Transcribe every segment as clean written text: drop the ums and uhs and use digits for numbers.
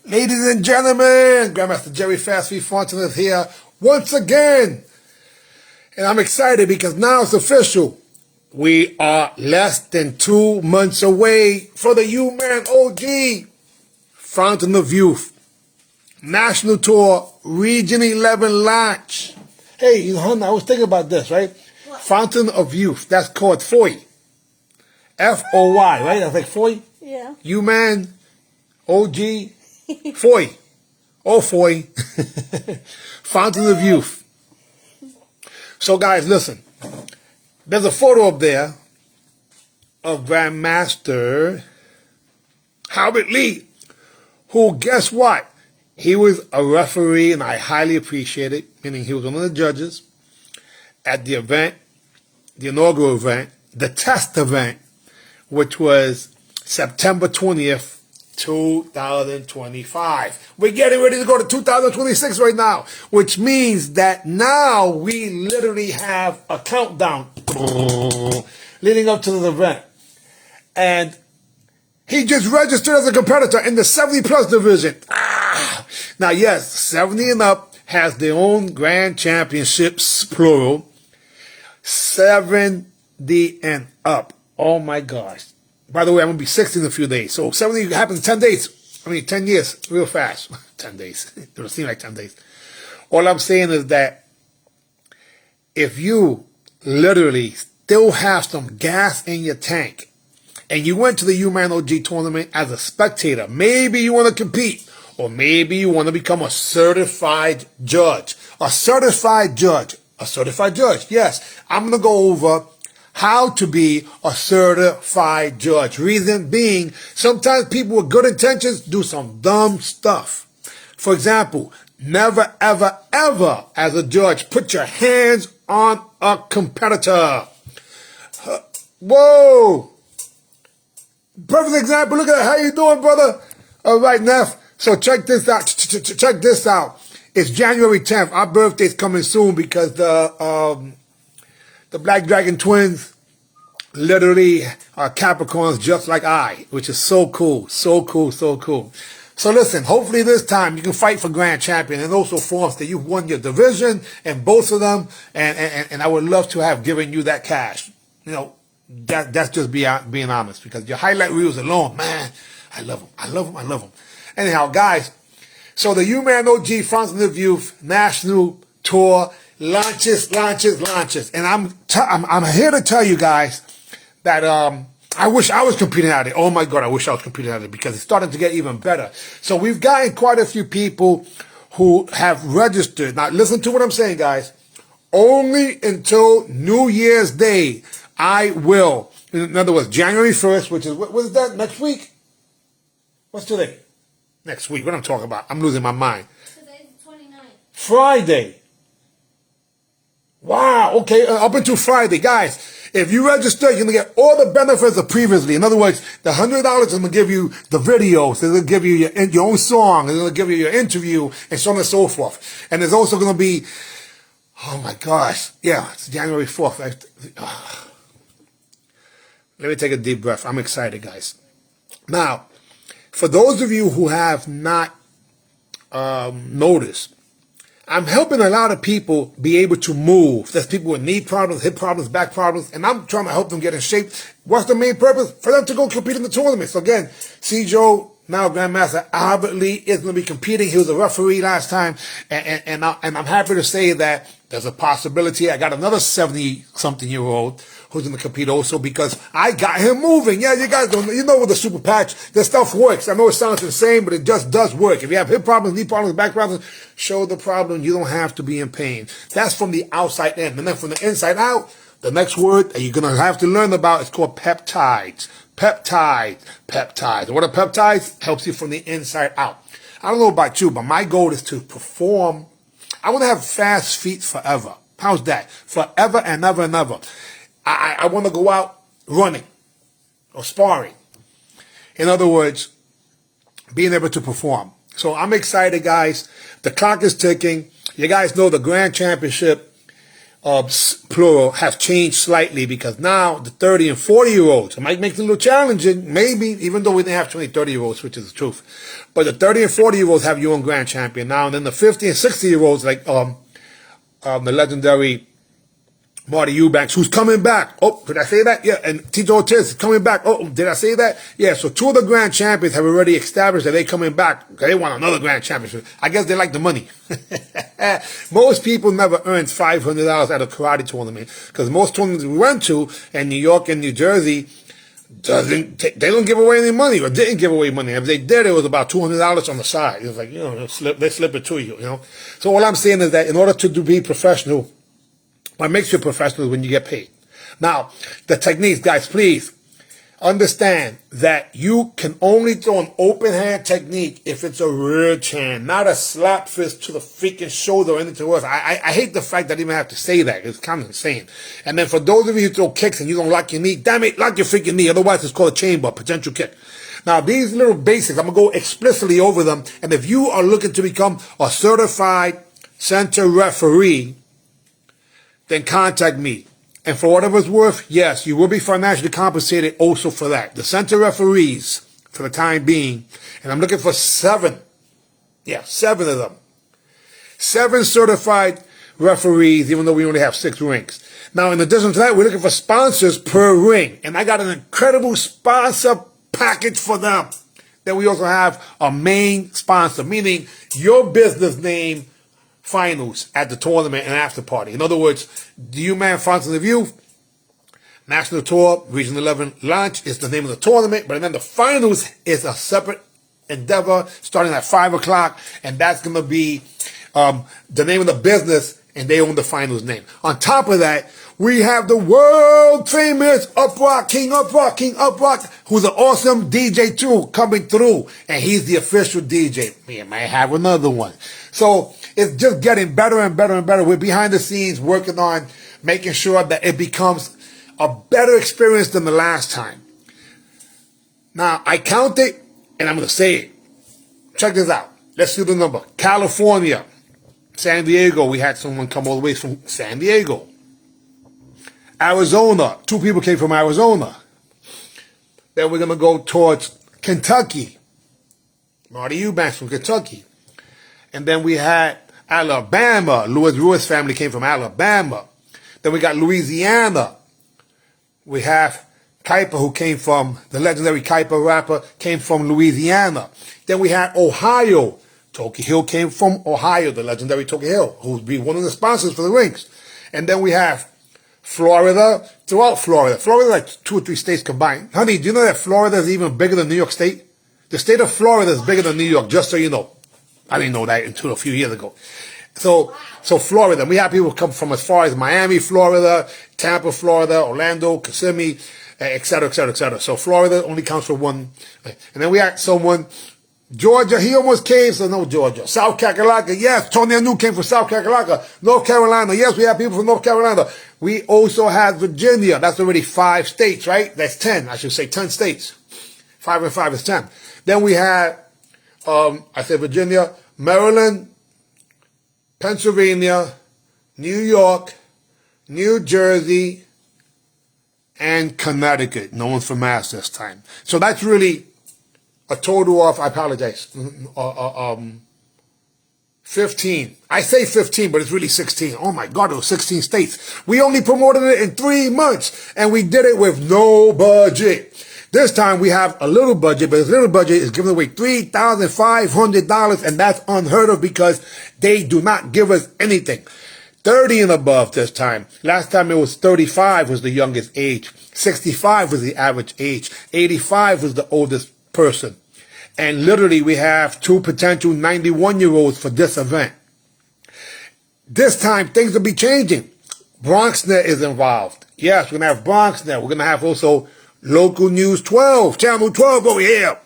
Ladies and gentlemen, Grandmaster Jerry Fast Feet Fontaine is here once again. And I'm excited because now it's official. We are less than 2 months away for the UMAN OG Fountain of Youth National Tour Region 11 launch. Hey, you know, I was thinking about this, right? What? Fountain of Youth. That's called FOY. F-O-Y, right? That's like FOY? Yeah. UMAN OG FOY. Oh, FOY. Fountain of Youth. So, guys, listen. There's a photo up there of Grandmaster Howard Lee, who, guess what? He was a referee, and I highly appreciate it, meaning he was one of the judges at the event, the inaugural event, the test event, which was September 20th, 2025. We're getting ready to go to 2026 right now, which means that now we literally have a countdown leading up to the event. And he just registered as a competitor in the 70-plus division. Now, yes, 70 and up has their own grand championships, plural. 70 and up. Oh, my gosh. By the way, I'm going to be 60 in a few days. So 70 happens in 10 days. 10 years, real fast. 10 days. It doesn't seem like 10 days. All I'm saying is that if you literally still have some gas in your tank and you went to the UMAN OG tournament as a spectator, maybe you want to compete, or maybe you want to become a certified judge. A certified judge. A certified judge. Yes, I'm going to go over how to be a certified judge. Reason being, sometimes people with good intentions do some dumb stuff. For example, never, ever, ever, as a judge, put your hands on a competitor. Whoa! Perfect example. Look at how you doing, brother. All right, Neff. So check this out. Check this out. It's January 10th. Our birthday's coming soon because the Black Dragon twins literally are Capricorns just like I, which is so cool, so cool, so cool. So listen, hopefully this time you can fight for grand champion and also forms that you've won your division and both of them, and I would love to have given you that cash. You know, that's just being honest, because your highlight reels alone, man, I love them, I love them, I love them. Anyhow, guys, so the UMAN OG Fountain of Youth National Tour launches, and I'm here to tell you guys that I wish I was competing at it. Oh my God, I wish I was competing at it because it's starting to get even better. So we've gotten quite a few people who have registered. Now listen to what I'm saying, guys. Only until New Year's Day, I will. In other words, January 1st, which is, what is that, next week? What's today? Next week, what I'm talking about. I'm losing my mind. Today's the 29th. Friday. Wow, okay, up until Friday. Guys, if you register, you're going to get all the benefits of previously. In other words, the $100 is going to give you the videos, it's going to give you your own song, it's going to give you your interview, and so on and so forth. And there's also going to be, oh my gosh, yeah, it's January 4th. Let me take a deep breath. I'm excited, guys. Now, for those of you who have not noticed, I'm helping a lot of people be able to move. There's people with knee problems, hip problems, back problems, and I'm trying to help them get in shape. What's the main purpose? For them to go compete in the tournament. So again, Joe, now Grandmaster Albert Lee, is going to be competing. He was a referee last time, and I'm happy to say that there's a possibility. I got another 70-something-year-old who's going to compete also because I got him moving. Yeah, you guys don't, you know, with the super patch, this stuff works. I know it sounds insane, but it just does work. If you have hip problems, knee problems, back problems, show the problem. You don't have to be in pain. That's from the outside in. And then from the inside out, the next word that you're going to have to learn about is called peptides. Peptides. And what are peptides? Helps you from the inside out. I don't know about you, but my goal is to perform. I want to have fast feet forever. How's that? Forever and ever and ever. I want to go out running or sparring. In other words, being able to perform. So I'm excited, guys. The clock is ticking. You guys know the Grand Championship plural, have changed slightly because now the 30 and 40-year-olds, it might make it a little challenging, maybe, even though we didn't have 20, 30-year-olds, which is the truth. But the 30 and 40-year-olds have UN Grand Champion now, and then the 50 and 60-year-olds, like the legendary Marty Eubanks, who's coming back. Oh, did I say that? Yeah, and Tito Ortiz is coming back. Oh, did I say that? Yeah, so two of the Grand Champions have already established that they're coming back. They want another Grand Championship. I guess they like the money. Most people never earned $500 at a karate tournament because most tournaments we went to in New York and New Jersey, they don't give away any money or didn't give away money. If they did, it was about $200 on the side. It was like, they slip it to you, So all I'm saying is that in order to be professional, what makes you professional is when you get paid. Now, the techniques, guys, please understand that you can only throw an open hand technique if it's a ridge hand, not a slap fist to the freaking shoulder or anything else. I hate the fact that I even have to say that. It's kind of insane. And then for those of you who throw kicks and you don't lock your knee, damn it, lock your freaking knee. Otherwise, it's called a chamber, potential kick. Now, these little basics, I'm going to go explicitly over them. And if you are looking to become a certified center referee, then contact me. And for whatever it's worth, yes, you will be financially compensated also for that. The center referees, for the time being, and I'm looking for 7. Yeah, 7 of them. 7 certified referees, even though we only have 6 rings. Now, in addition to that, we're looking for sponsors per ring. And I got an incredible sponsor package for them. Then we also have a main sponsor, meaning your business name finals at the tournament and after party. In other words, the UMAN Fountain of Youth National Tour Region 11 launch is the name of the tournament, but then the finals is a separate endeavor starting at 5 o'clock, and that's going to be the name of the business, and they own the finals name. On top of that, we have the world famous King Uprock, who's an awesome DJ too, coming through, and he's the official DJ. We might have another one. So it's just getting better and better and better. We're behind the scenes working on making sure that it becomes a better experience than the last time. Now, I count it, and I'm going to say it. Check this out. Let's do the number. California, San Diego, we had someone come all the way from San Diego. Arizona, 2 people came from Arizona. Then we're going to go towards Kentucky. Marty Eubanks from Kentucky. And then we had Alabama. Lewis family came from Alabama. Then we got Louisiana. We have Kuiper, who came from, the legendary Kuiper rapper, came from Louisiana. Then we had Ohio. Toki Hill came from Ohio, the legendary Toki Hill, who's be one of the sponsors for the rings. And then we have Florida, throughout Florida. Florida is like 2 or 3 states combined. Honey, do you know that Florida is even bigger than New York State? The state of Florida is bigger than New York, just so you know. I didn't know that until a few years ago. So Florida, we have people come from as far as Miami, Florida, Tampa, Florida, Orlando, Kissimmee, et cetera, et cetera, et cetera. So Florida only counts for 1. And then we had someone, Georgia, he almost came, so no Georgia. South Carolina, yes, Tony Anu came from South Carolina. North Carolina, yes, we have people from North Carolina. We also have Virginia. That's already 5 states, right? That's 10, I should say 10 states. 5 and 5 is 10. Then we had, I said Virginia, Maryland, Pennsylvania, New York, New Jersey, and Connecticut. No one's from Mass this time. So that's really a total of, I apologize, 15. I say 15, but it's really 16. Oh my God, it was 16 states. We only promoted it in 3 months, and we did it with no budget. This time we have a little budget, but this little budget is giving away $3,500, and that's unheard of because they do not give us anything. 30 and above this time. Last time it was 35 was the youngest age. 65 was the average age. 85 was the oldest person. And literally we have 2 potential 91-year-olds for this event. This time things will be changing. BronxNet is involved. Yes, we're going to have BronxNet. We're going to have also Local News 12, Channel 12 over here.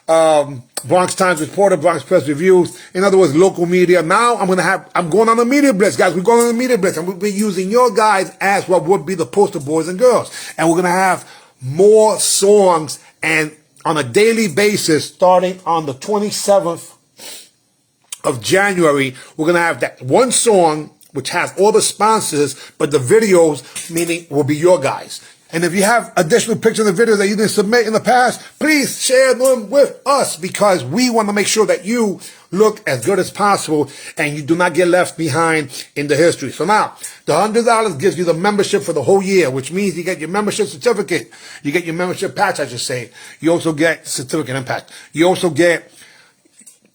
Bronx Times Reporter, Bronx Press Reviews. In other words, local media. Now I'm going on a media blitz, guys. We're going on a media blitz, and we'll be using your guys as what would be the poster boys and girls. And we're going to have more songs and on a daily basis starting on the 27th of January. We're going to have that one song which has all the sponsors, but the videos, meaning, will be your guys. And if you have additional pictures and videos that you didn't submit in the past, please share them with us, because we want to make sure that you look as good as possible and you do not get left behind in the history. So now, the $100 gives you the membership for the whole year, which means you get your membership certificate. You get your membership patch, I should say. You also get certificate and patch. You also get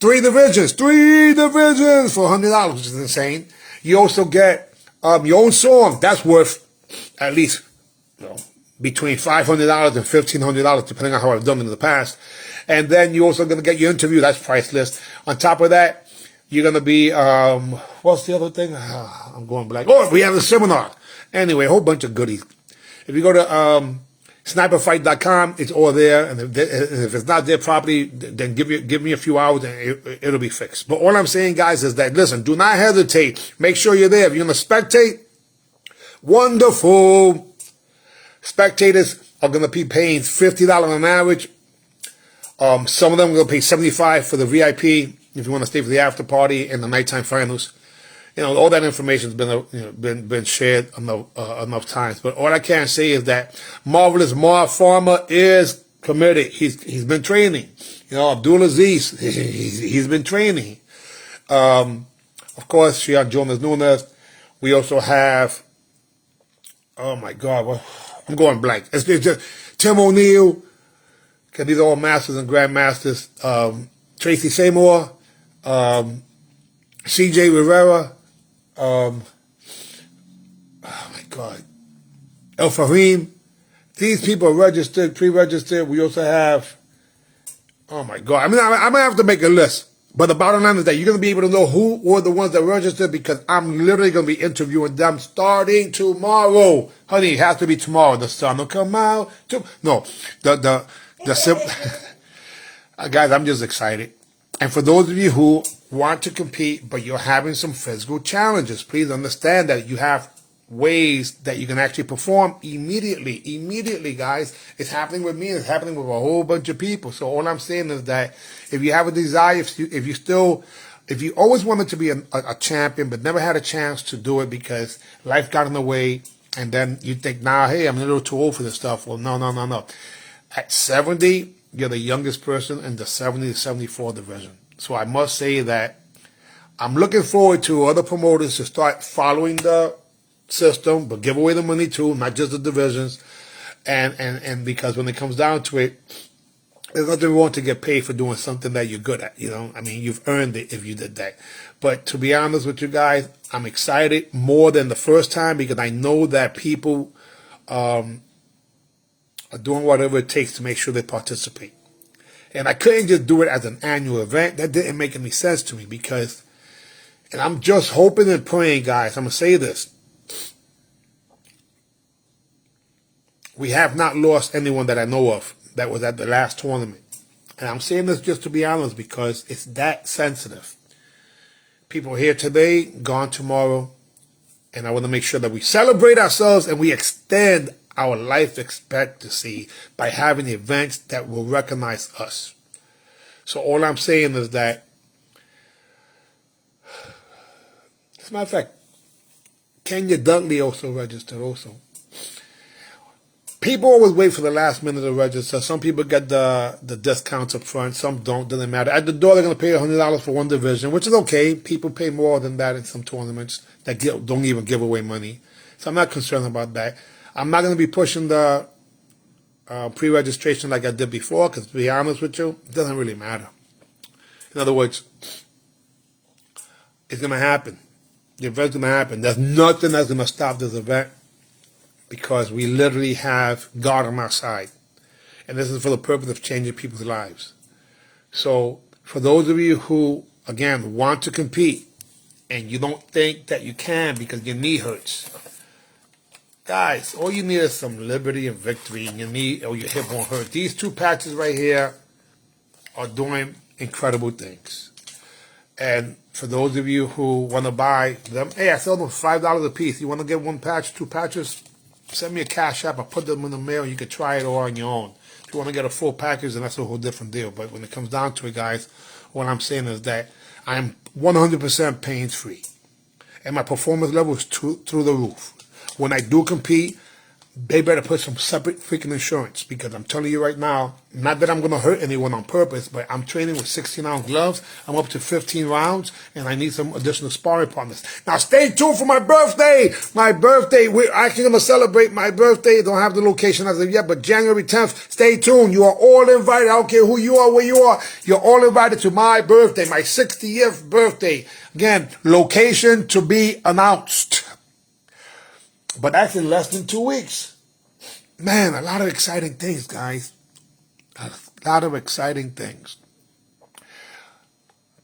3 divisions for $100, which is insane. You also get your own song. That's worth at least between $500 and $1,500, depending on how I've done it in the past. And then you're also going to get your interview. That's priceless. On top of that, you're going to be, what's the other thing? I'm going blank. Oh, we have a seminar. Anyway, a whole bunch of goodies. If you go to sniperfight.com, it's all there. And if it's not there properly, then give me a few hours and it'll be fixed. But all I'm saying, guys, is that, listen, do not hesitate. Make sure you're there. If you're going to spectate, wonderful. Spectators are going to be paying $50 on average. Some of them are going to pay $75 for the VIP if you want to stay for the after party and the nighttime finals. All that information's been shared enough times. But all I can say is that Marvelous Marv Farmer is committed. He's been training. Abdulaziz, he's been training. Of course, Shion Jonas Nunes. We also have, oh my God, I'm going blank. It's just Tim O'Neill, because these are all masters and grandmasters. Tracy Seymour, CJ Rivera, oh my God, El Fahim. These people are registered, pre-registered. We also have, oh my God. I'm going to have to make a list. But the bottom line is that you're going to be able to know who were the ones that registered, because I'm literally going to be interviewing them starting tomorrow. Honey, it has to be tomorrow. The sun will come out. No, guys, I'm just excited. And for those of you who want to compete, but you're having some physical challenges, please understand that you have ways that you can actually perform immediately. Immediately, guys. It's happening with me. It's happening with a whole bunch of people. So all I'm saying is that if you have a desire, if you always wanted to be a champion, but never had a chance to do it because life got in the way, and then you think, hey, I'm a little too old for this stuff. Well, no. At 70, you're the youngest person in the 70 to 74 division. So I must say that I'm looking forward to other promoters to start following the system, but give away the money too, not just the divisions. And because when it comes down to it, there's nothing wrong to get paid for doing something that you're good at. You've earned it if you did that. But to be honest with you guys, I'm excited more than the first time, because I know that people are doing whatever it takes to make sure they participate. And I couldn't just do it as an annual event. That didn't make any sense to me, because, and I'm just hoping and praying, guys, I'm going to say this. We have not lost anyone that I know of that was at the last tournament. And I'm saying this just to be honest, because it's that sensitive. People here today, gone tomorrow. And I want to make sure that we celebrate ourselves and we extend our life expectancy by having events that will recognize us. So all I'm saying is that, as a matter of fact, Kenya Dudley also registered also. People always wait for the last minute to register. Some people get the discounts up front. Some don't. Doesn't matter. At the door, they're going to pay $100 for one division, which is okay. People pay more than that in some tournaments that don't even give away money. So I'm not concerned about that. I'm not going to be pushing the pre-registration like I did before, because to be honest with you, it doesn't really matter. In other words, it's going to happen. The event's going to happen. There's nothing that's going to stop this event, because we literally have God on our side. And this is for the purpose of changing people's lives. So for those of you who, again, want to compete and you don't think that you can because your knee hurts, guys, all you need is some liberty and victory, and your knee or your hip won't hurt. These 2 patches right here are doing incredible things. And for those of you who want to buy them, hey, I sell them $5 a piece. You want to get 1 patch, 2 patches? Send me a Cash App. I'll put them in the mail. You can try it all on your own. If you want to get a full package, then that's a whole different deal. But when it comes down to it, guys, what I'm saying is that I'm 100% pain-free. and my performance level is through the roof. When I do compete, they better put some separate freaking insurance, because I'm telling you right now, not that I'm going to hurt anyone on purpose, but I'm training with 16-ounce gloves. I'm up to 15 rounds, and I need some additional sparring partners. Now, stay tuned for my birthday. My birthday, we're actually going to celebrate my birthday. Don't have the location as of yet, but January 10th, stay tuned. You are all invited. I don't care who you are, where you are. You're all invited to my birthday, my 60th birthday. Again, location to be announced. But that's in less than 2 weeks. Man, a lot of exciting things, guys. A lot of exciting things.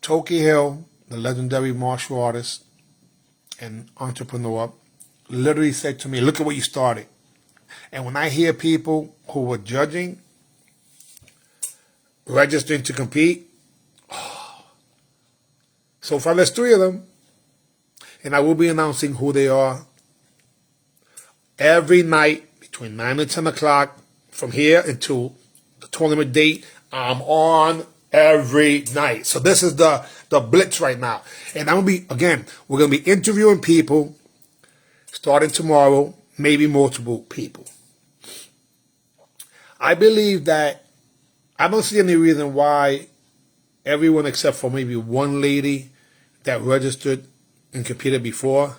Toki Hill, the legendary martial artist and entrepreneur, literally said to me, look at what you started. And when I hear people who were judging, registering to compete, so far there's 3 of them. And I will be announcing who they are every night between 9 and 10 o'clock from here until the tournament date. I'm on every night. So this is the blitz right now. And I'm going to be, again, we're going to be interviewing people starting tomorrow, maybe multiple people. I believe that I don't see any reason why everyone except for maybe one lady that registered and competed before,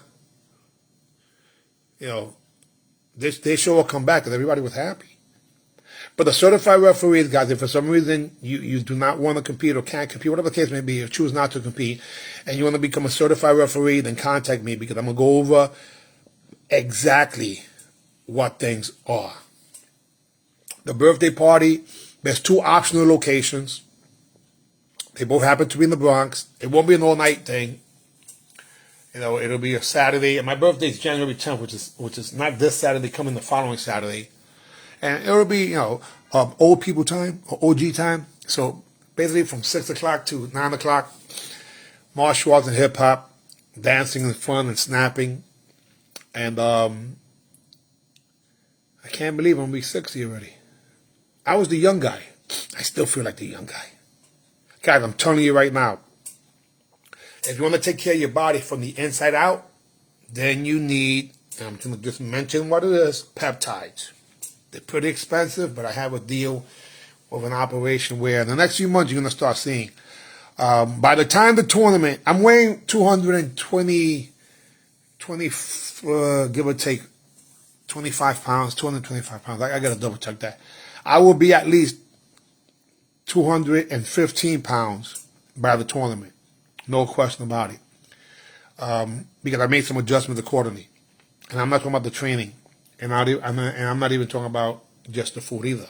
they show will come back because everybody was happy. But the certified referees, guys, if for some reason you do not want to compete or can't compete, whatever the case may be, or choose not to compete, and you want to become a certified referee, then contact me, because I'm going to go over exactly what things are. The birthday party, there's 2 optional locations. They both happen to be in the Bronx. It won't be an all-night thing. It'll be a Saturday, and my birthday is January 10th, which is not this Saturday, coming the following Saturday, and it'll be old people time or OG time. So basically from 6 o'clock to 9 o'clock, martial arts and hip hop, dancing and fun and snapping, and I can't believe I'm gonna be 60 already. I was the young guy. I still feel like the young guy, guys. I'm telling you right now. If you want to take care of your body from the inside out, then you need, I'm going to just mention what it is, peptides. They're pretty expensive, but I have a deal with an operation where in the next few months you're going to start seeing. By the time the tournament, I'm weighing 220, give or take 25 pounds, 225 pounds. I got to double check that. I will be at least 215 pounds by the tournament. No question about it. Because I made some adjustments accordingly. And I'm not talking about the training. And I'm not even talking about just the food either.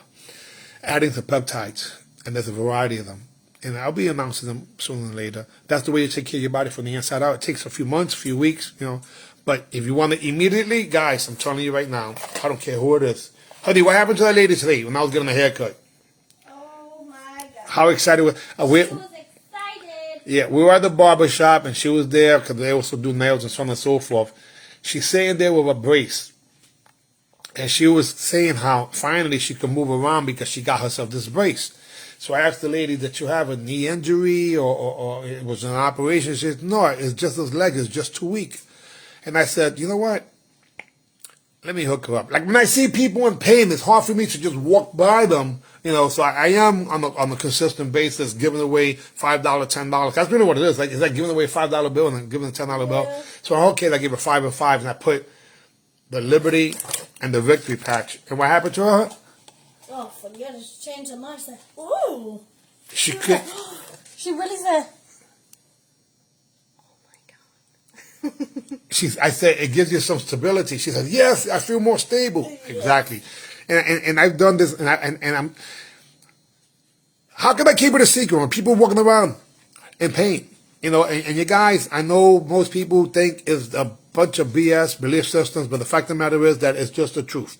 Adding some peptides. And there's a variety of them. And I'll be announcing them sooner than later. That's the way you take care of your body from the inside out. It takes a few months, a few weeks, But if you want it immediately, guys, I'm telling you right now, I don't care who it is. Honey, what happened to that lady today when I was getting a haircut? Oh, my God. How excited was Yeah, we were at the barber shop, and she was there because they also do nails and so on and so forth. She's sitting there with a brace, and she was saying how finally she could move around because she got herself this brace. So I asked the lady, did you have a knee injury or it was an operation? She said, no, it's just this leg is just too weak. And I said, you know what? Let me hook her up. Like when I see people in pain, it's hard for me to just walk by them, So I am on a consistent basis giving away $5, $10. That's really what it is. It's like giving away a $5 bill and then giving a $10 bill. So okay, I give her 5 and 5, and I put the Liberty and the Victory patch. And what happened to her? Oh, forget it. She changed her mind. She said, ooh. She could. She really said. I said, it gives you some stability. She said, yes, I feel more stable. Exactly. And I've done this, and I'm, how can I keep it a secret when people walking around in pain? And you guys, I know most people think it's a bunch of BS, belief systems, but the fact of the matter is that it's just the truth.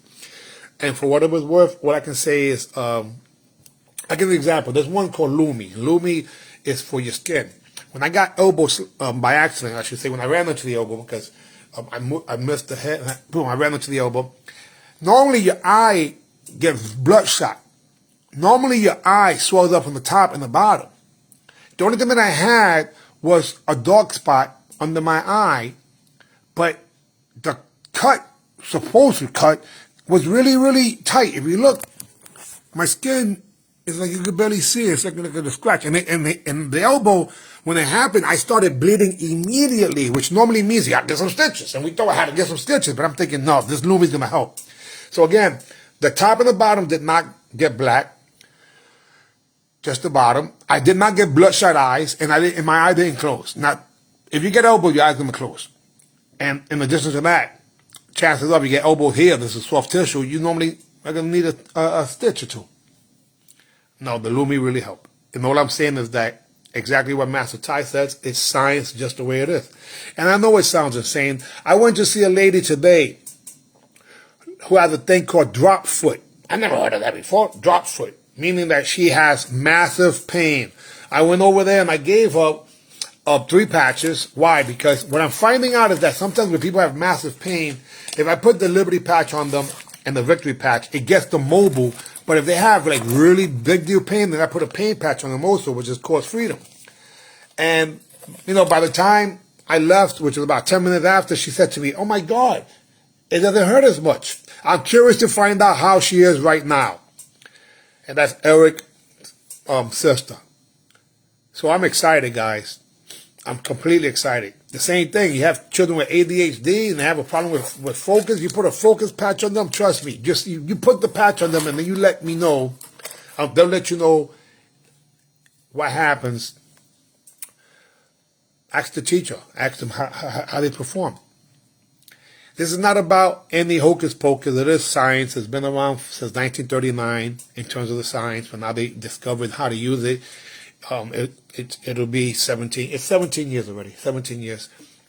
And for what it was worth, what I can say is, I'll give you an example. There's one called Lumi. Lumi is for your skin. When I got elbows by accident, I should say, when I ran into the elbow because I missed the head, boom, I ran into the elbow. Normally your eye gets bloodshot. Normally your eye swells up on the top and the bottom. The only thing that I had was a dark spot under my eye but the cut, supposed cut, was really, really tight. If you look, my skin is like you could barely see it. It's like a scratch. And the elbow, when it happened, I started bleeding immediately, which normally means you got to get some stitches. And we thought I had to get some stitches, but I'm thinking, no, this Lumi's going to help. So again, the top and the bottom did not get black, just the bottom. I did not get bloodshot eyes, and my eye didn't close. Now, if you get elbow, your eyes going to close. And in addition to that, chances of you get elbow here, this is soft tissue, you normally are going to need a stitch or two. No, the Lumi really helped. And all I'm saying is that exactly what Master Ty says, it's science just the way it is. And I know it sounds insane. I went to see a lady today who has a thing called drop foot. I never heard of that before. Drop foot, meaning that she has massive pain. I went over there and I gave her 3 patches. Why? Because what I'm finding out is that sometimes when people have massive pain, if I put the Liberty patch on them and the Victory patch, it gets them mobile. But if they have like really big deal pain, then I put a pain patch on them also, which is called Freedom. And, you know, by the time I left, which was about 10 minutes after, she said to me, oh my God, it doesn't hurt as much. I'm curious to find out how she is right now. And that's Eric's sister. So I'm excited, guys. I'm completely excited. The same thing, you have children with ADHD and they have a problem with focus. You put a focus patch on them, trust me. Just you put the patch on them and then you let me know. They'll let you know what happens. Ask the teacher. Ask them how they perform. This is not about any hocus pocus. It is science. It's been around since 1939 in terms of the science, but now they discovered how to use it. It'll be 17. It's 17 years already. 17 years,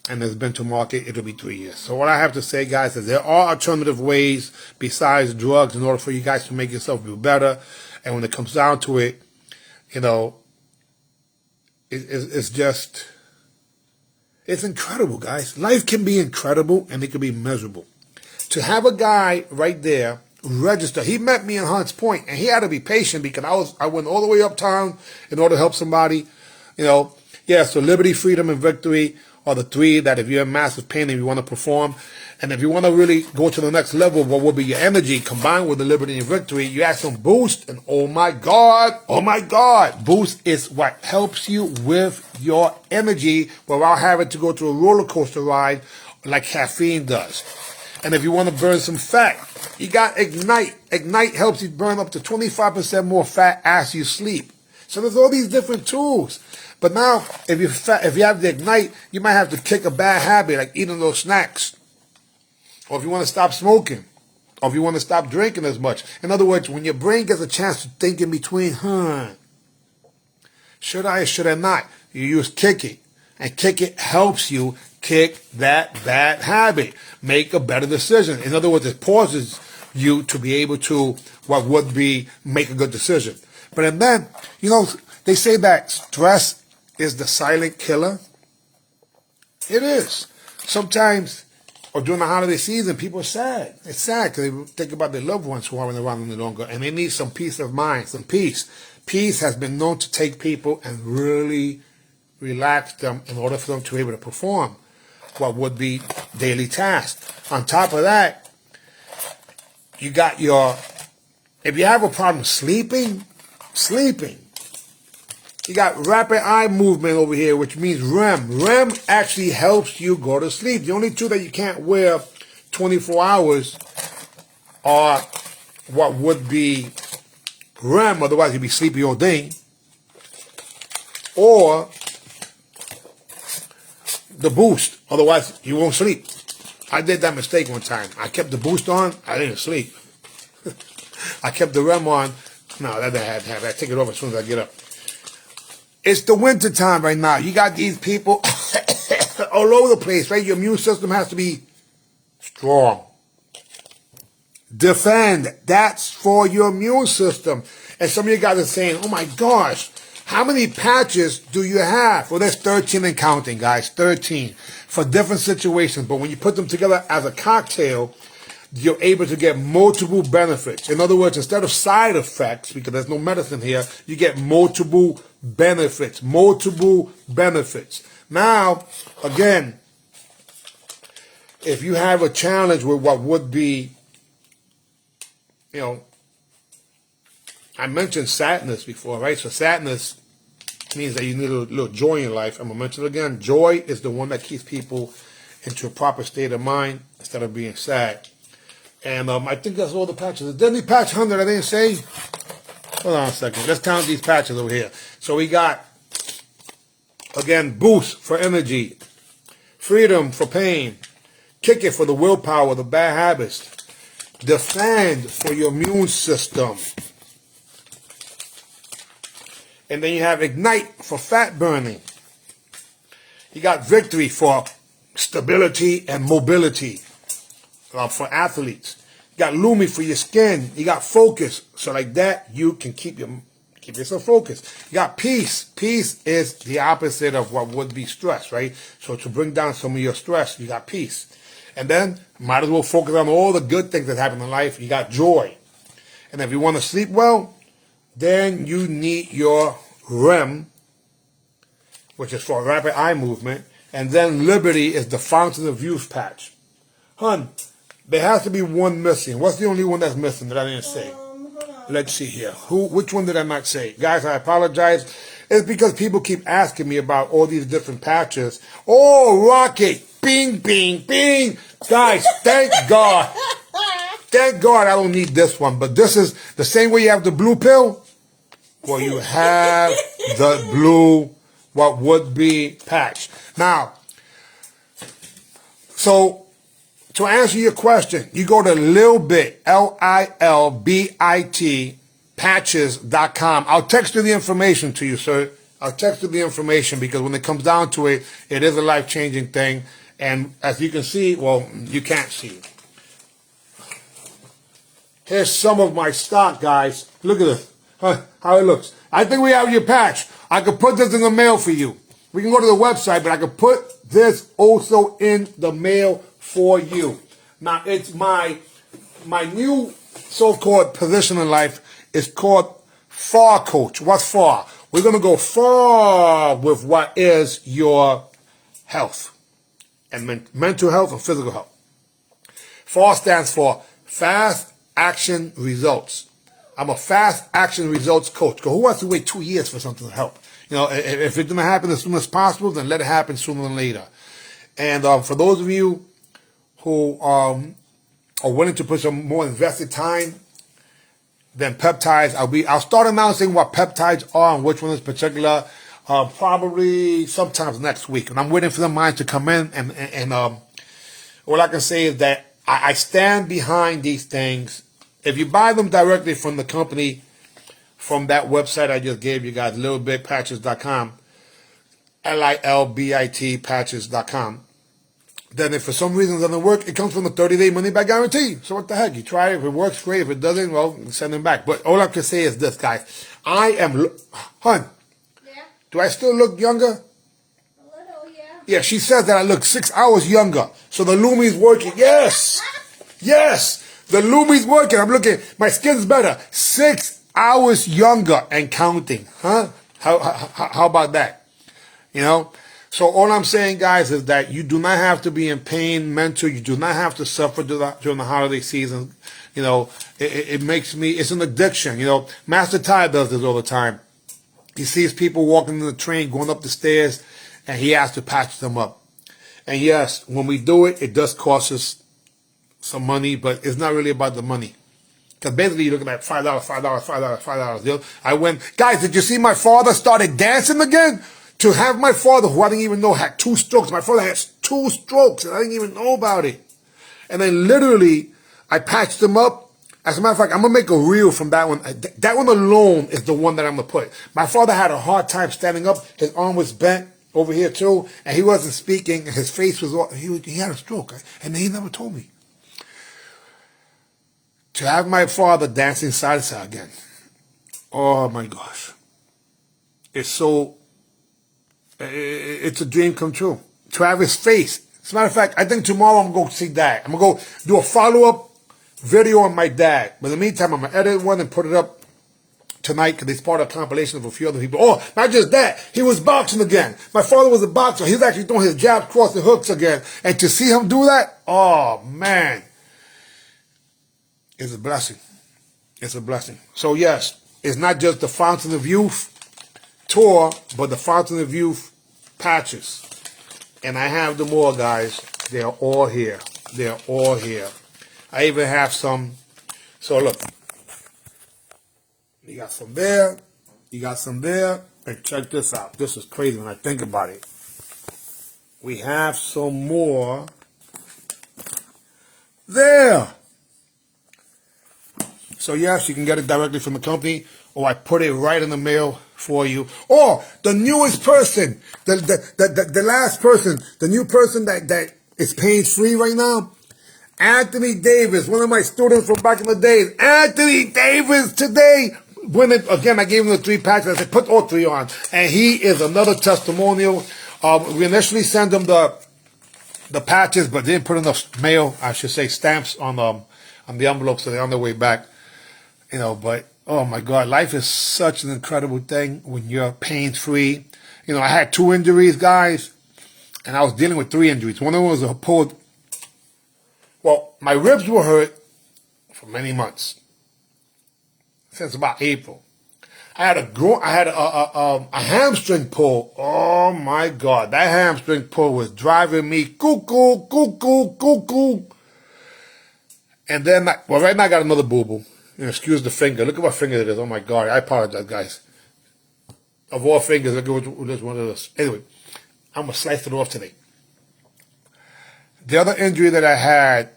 and it's been to market. It'll be 3 years. So what I have to say, guys, is there are alternative ways besides drugs in order for you guys to make yourself feel better. And when it comes down to it, you know, it's just. It's incredible, guys. Life can be incredible and it can be miserable. To have a guy right there register, he met me in Hunts Point, and he had to be patient because I went all the way uptown in order to help somebody. You know, yeah, so Liberty, Freedom, and Victory are the 3 that if you're in massive pain and you want to perform, and if you want to really go to the next level, what will be your energy combined with the Liberty and Victory, you add some Boost, and oh my God, Boost is what helps you with your energy without having to go to a roller coaster ride like caffeine does. And if you want to burn some fat, you got Ignite. Ignite helps you burn up to 25% more fat as you sleep. So there's all these different tools. But now, if you have the Ignite, you might have to kick a bad habit like eating those snacks. Or if you want to stop smoking. Or if you want to stop drinking as much. In other words, when your brain gets a chance to think in between, should I or should I not? You use Kick It. And Kick It helps you kick that bad habit. Make a better decision. In other words, it pauses you to be able to, what would be, make a good decision. But then, you know, they say that stress is the silent killer. It is. Sometimes, or during the holiday season, people are sad. It's sad because they think about their loved ones who aren't around any longer, and they need some peace of mind, some peace. Peace has been known to take people and really relax them in order for them to be able to perform what would be daily tasks. On top of that, you got if you have a problem sleeping, you got rapid eye movement over here, which means REM. REM actually helps you go to sleep. The only 2 that you can't wear 24 hours are what would be REM, otherwise you'd be sleepy all day, or the Boost, otherwise you won't sleep. I did that mistake one time. I kept the Boost on, I didn't sleep. I kept the REM on. No, that had to have. I take it off as soon as I get up. It's the winter time right now. You got these people all over the place, right? Your immune system has to be strong. Defend. That's for your immune system. And some of you guys are saying, oh my gosh, how many patches do you have? Well, there's 13 and counting, guys. 13 for different situations. But when you put them together as a cocktail, you're able to get multiple benefits. In other words, instead of side effects, because there's no medicine here, you get multiple benefits. Multiple benefits. Now, again, if you have a challenge with what would be, I mentioned sadness before, right? So sadness means that you need a little joy in your life. I'm going to mention it again. Joy is the one that keeps people into a proper state of mind instead of being sad. And I think that's all the patches. Is there any patch 100 I didn't say? Hold on a second. Let's count these patches over here. So we got, again, boost for energy, freedom for pain, kick it for the willpower, the bad habits, defend for your immune system. And then you have ignite for fat burning. You got victory for stability and mobility for athletes. You got Lumi for your skin. You got focus. So like that, you can keep yourself focused. You got peace. Peace is the opposite of what would be stress, right? So to bring down some of your stress, you got peace. And then, might as well focus on all the good things that happen in life. You got joy. And if you want to sleep well, then you need your REM, which is for rapid eye movement. And then Liberty is the fountain of youth patch. Hun, there has to be one missing. What's the only one that's missing that I didn't say? Hold on. Let's see here. Which one did I not say? Guys, I apologize. It's because people keep asking me about all these different patches. Oh, Rocket. Bing, bing, bing. Guys, thank God. Thank God I don't need this one. But this is the same way you have the blue pill. Well, you have the blue, what would be patch. Now, so to answer your question, you go to Lilbit, Lilbit, patches.com. I'll text you the information to you, sir. I'll text you the information because when it comes down to it, it is a life-changing thing. And as you can see, well, you can't see. Here's some of my stock, guys. Look at this. How it looks. I think we have your patch. I could put this in the mail for you. We can go to the website, but I could put this also in the mail for you. Now, it's my new so-called position in life is called FAR coach. What's FAR? We're going to go far with what is your health and mental health and physical health. FAR stands for Fast Action Results. I'm a fast action results coach. Who wants to wait 2 years for something to help? If it's going to happen as soon as possible, then let it happen sooner than later. And for those of you who are willing to put some more invested time, then peptides. I'll start announcing what peptides are and which one is particular. Probably sometimes next week. And I'm waiting for the minds to come in. And all I can say is that I stand behind these things. If you buy them directly from the company, from that website I just gave you guys, lilbitpatches.com, Lilbit patches.com, then if for some reason it doesn't work, it comes from the 30-day money-back guarantee. So what the heck? You try it. If it works, great. If it doesn't, well, send them back. But all I can say is this, guys. Hon, Yeah? do I still look younger? A little, yeah. Yeah, she says that I look 6 hours younger. So the Lumi's working. Yes. Yes. The Lumi's working. I'm looking. My skin's better. 6 hours younger and counting. Huh? How about that? So all I'm saying, guys, is that you do not have to be in pain mental. You do not have to suffer during the holiday season. It makes me, it's an addiction. Master Ty does this all the time. He sees people walking in the train, going up the stairs, and he has to patch them up. And yes, when we do it, it does cost us some money, but it's not really about the money. Because basically you're looking at $5, $5, $5, $5. I went, guys, did you see my father started dancing again? To have my father, who I didn't even know had 2 strokes. My father has 2 strokes, and I didn't even know about it. And then literally, I patched him up. As a matter of fact, I'm going to make a reel from that one. That one alone is the one that I'm going to put. My father had a hard time standing up. His arm was bent over here too, and he wasn't speaking. His face was all, he had a stroke, and he never told me. To have my father dancing salsa again, oh my gosh. It's a dream come true. To have his face. As a matter of fact, I think tomorrow I'm going to see Dad. I'm going to go do a follow-up video on my dad. But in the meantime, I'm going to edit one and put it up tonight because it's part of a compilation of a few other people. Oh, not just that. He was boxing again. My father was a boxer. He was actually throwing his jabs, crossing hooks again. And to see him do that, oh, man, it's a blessing. It's a blessing. So, yes, it's not just the Fountain of Youth tour, but the Fountain of Youth patches. And I have them all, guys. They're all here. They're all here. I even have some. So, look. You got some there. You got some there. And check this out. This is crazy when I think about it. We have some more there. So, yes, you can get it directly from the company, or I put it right in the mail for you. Or the newest person, the last person, the new person that is pain-free right now, Anthony Davis, one of my students from back in the days. Anthony Davis today, again, I gave him the 3 packs. I said, put all 3 on. And he is another testimonial. We initially sent him the patches, but didn't put enough mail, I should say, stamps on the envelope, so they're on their way back. You know, but, oh my God, life is such an incredible thing when you're pain-free. You know, I had 2 injuries, guys, and I was dealing with 3 injuries. One of them was a pulled. Well, my ribs were hurt for many months, since about April. I had a hamstring pull. Oh my God, that hamstring pull was driving me cuckoo. And then, right now I got another boo-boo. Excuse the finger. Look at what finger it is. Oh my God, I apologize, guys. Of all fingers, look at which one it is. Anyway, I'm gonna slice it off today. The other injury that I had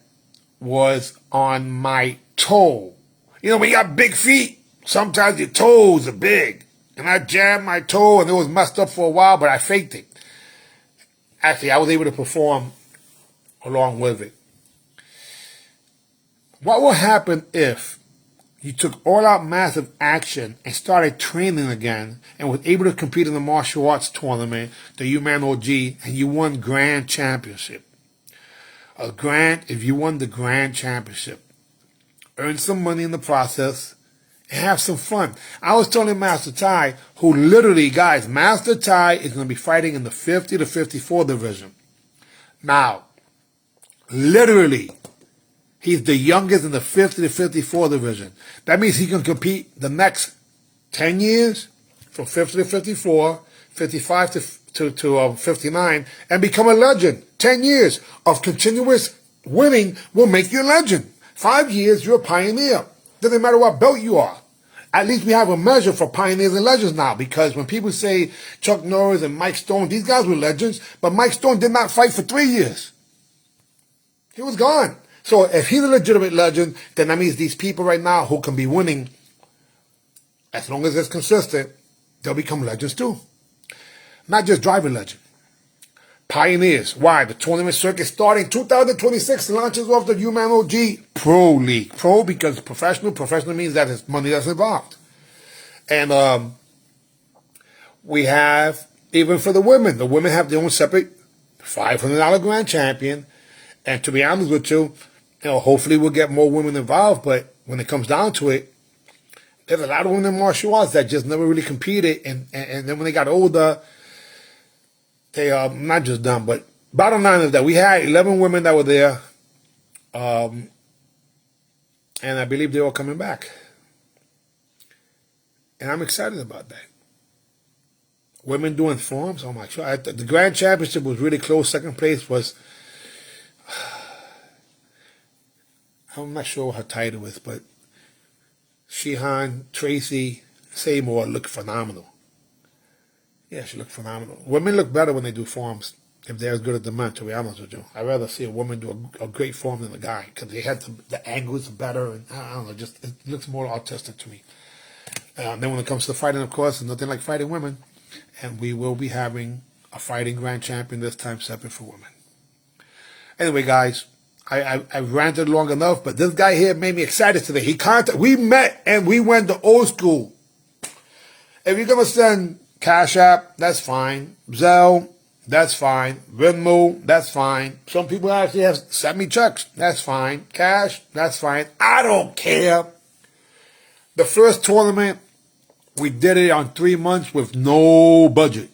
was on my toe. You know, when you got big feet, sometimes your toes are big. And I jammed my toe, and it was messed up for a while, but I faked it. Actually, I was able to perform along with it. What will happen if you took all-out massive action and started training again and was able to compete in the martial arts tournament, the UMAN OG, and you won Grand Championship? If you won the Grand Championship, earn some money in the process, and have some fun. I was telling Master Ty, who literally, guys, Master Ty is going to be fighting in the 50 to 54 division. Now, literally, he's the youngest in the 50 to 54 division. That means he can compete the next 10 years from 50 to 54, 55 to 59, and become a legend. 10 years of continuous winning will make you a legend. 5 years, you're a pioneer. Doesn't matter what belt you are. At least we have a measure for pioneers and legends now, because when people say Chuck Norris and Mike Stone, these guys were legends, but Mike Stone did not fight for 3 years. He was gone. So if he's a legitimate legend, then that means these people right now who can be winning, as long as it's consistent, they'll become legends too. Not just driving legend. Pioneers. Why? The tournament circuit starting 2026 launches off the UMAN OG Pro League. Pro because professional. Professional means that it's money that's involved. And we have, even for the women have their own separate $500 grand champion. And to be honest with you, hopefully we'll get more women involved. But when it comes down to it, there's a lot of women in martial arts that just never really competed. And then when they got older, they are not just done. But bottom line is that we had 11 women that were there. And I believe they're all coming back. And I'm excited about that. Women doing forms, oh my God. The Grand Championship was really close. Second place was, I'm not sure what her title is, but Sheehan, Tracy, Seymour looked phenomenal. Yeah, she looked phenomenal. Women look better when they do forms, if they're as good as the men, to be honest with you. I'd rather see a woman do a great form than a guy, because they had the angles better, and I don't know, just it looks more artistic to me. Then when it comes to fighting, of course, there's nothing like fighting women, and we will be having a fighting grand champion this time separate for women. Anyway, guys, I ranted long enough, but this guy here made me excited today. We met and we went to old school. If you're gonna send Cash App, that's fine. Zelle, that's fine. Venmo, that's fine. Some people actually have sent me checks. That's fine. Cash, that's fine. I don't care. The first tournament we did it on 3 months with no budget.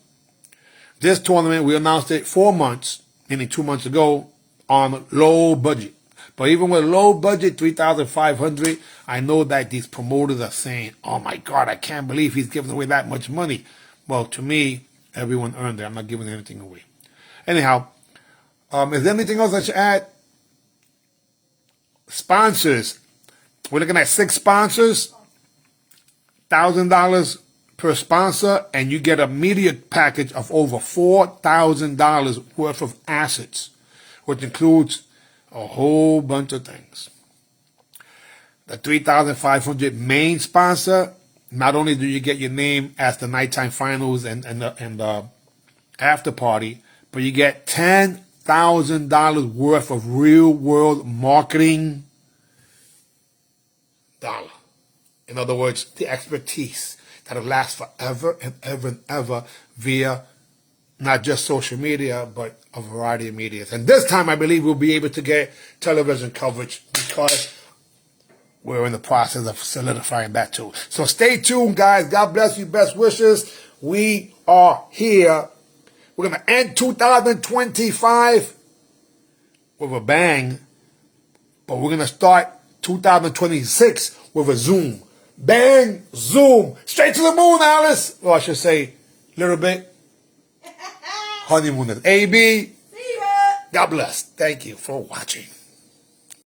This tournament, we announced it 4 months, meaning 2 months ago, on low budget. But even with low budget, 3,500, I know that these promoters are saying, oh my God, I can't believe he's giving away that much money. Well, to me, everyone earned it. I'm not giving anything away. Anyhow, is there anything else I should add? Sponsors. We're looking at 6 sponsors, $1,000 per sponsor, and you get a media package of over $4,000 worth of assets, which includes a whole bunch of things. The 3,500 main sponsor, not only do you get your name as the nighttime finals and the after party, but you get $10,000 worth of real world marketing dollar. In other words, the expertise that'll last forever and ever and ever via not just social media, but a variety of medias. And this time, I believe we'll be able to get television coverage because we're in the process of solidifying that too. So stay tuned, guys. God bless you. Best wishes. We are here. We're going to end 2025 with a bang, but we're going to start 2026 with a zoom. Bang, zoom. Straight to the moon, Alice. Or I should say, little bit. Honeymoon. AB. See ya. God bless. Thank you for watching.